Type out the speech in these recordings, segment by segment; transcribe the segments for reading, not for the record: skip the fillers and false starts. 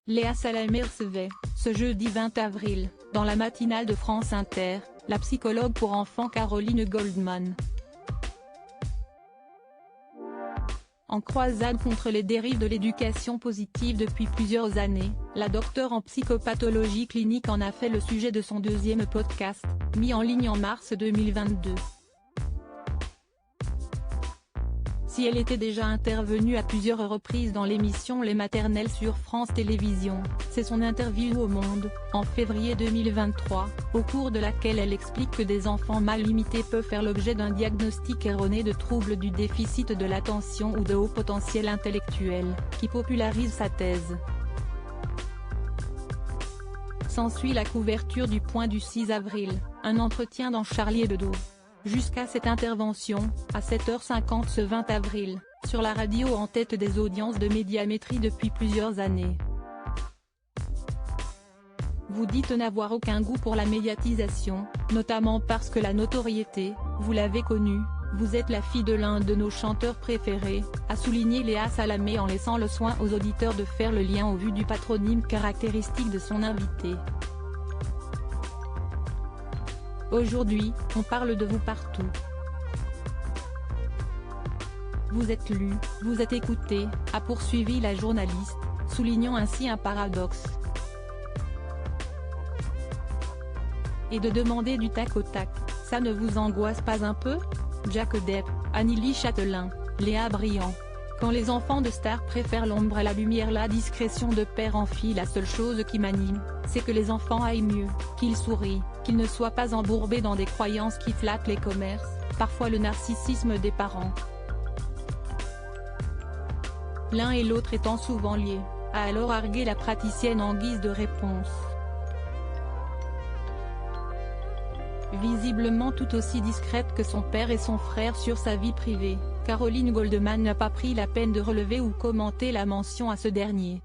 Léa Salamé recevait, ce jeudi 20 avril, dans la matinale de France Inter, la psychologue pour enfants Caroline Goldman. En croisade contre les dérives de l'éducation positive depuis plusieurs années, la docteure en psychopathologie clinique en a fait le sujet de son deuxième podcast, mis en ligne en mars 2022. Si elle était déjà intervenue à plusieurs reprises dans l'émission Les Maternelles sur France Télévisions, c'est son interview au Monde, en février 2023, au cours de laquelle elle explique que des enfants mal limités peuvent faire l'objet d'un diagnostic erroné de troubles du déficit de l'attention ou de haut potentiel intellectuel, qui popularise sa thèse. S'ensuit la couverture du Point du 6 avril, un entretien dans Charlie Hebdo. Jusqu'à cette intervention, à 7h50 ce 20 avril, sur la radio en tête des audiences de Médiamétrie depuis plusieurs années. Vous dites n'avoir aucun goût pour la médiatisation, notamment parce que la notoriété, vous l'avez connue, vous êtes la fille de l'un de nos chanteurs préférés, a souligné Léa Salamé en laissant le soin aux auditeurs de faire le lien au vu du patronyme caractéristique de son invité. Aujourd'hui, on parle de vous partout. Vous êtes lu, vous êtes écouté, a poursuivi la journaliste, soulignant ainsi un paradoxe. Et de demander du tac au tac, ça ne vous angoisse pas un peu? Jack Depp, Anneli Châtelain, Léa Briand. Quand les enfants de stars préfèrent l'ombre à la lumière, la discrétion de père en fille, la seule chose qui m'anime, c'est que les enfants aillent mieux, qu'ils sourient, qu'ils ne soient pas embourbés dans des croyances qui flattent les commerces, parfois le narcissisme des parents. L'un et l'autre étant souvent liés, a alors argué la praticienne en guise de réponse. Visiblement tout aussi discrète que son père et son frère sur sa vie privée, Caroline Goldman n'a pas pris la peine de relever ou commenter la mention à ce dernier.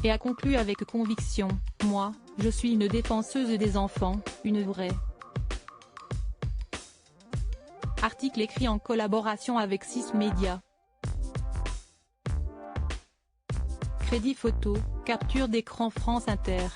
Et a conclu avec conviction, « Moi, je suis une défenseuse des enfants, une vraie. » Article écrit en collaboration avec 6 Médias. Crédit photo, capture d'écran France Inter.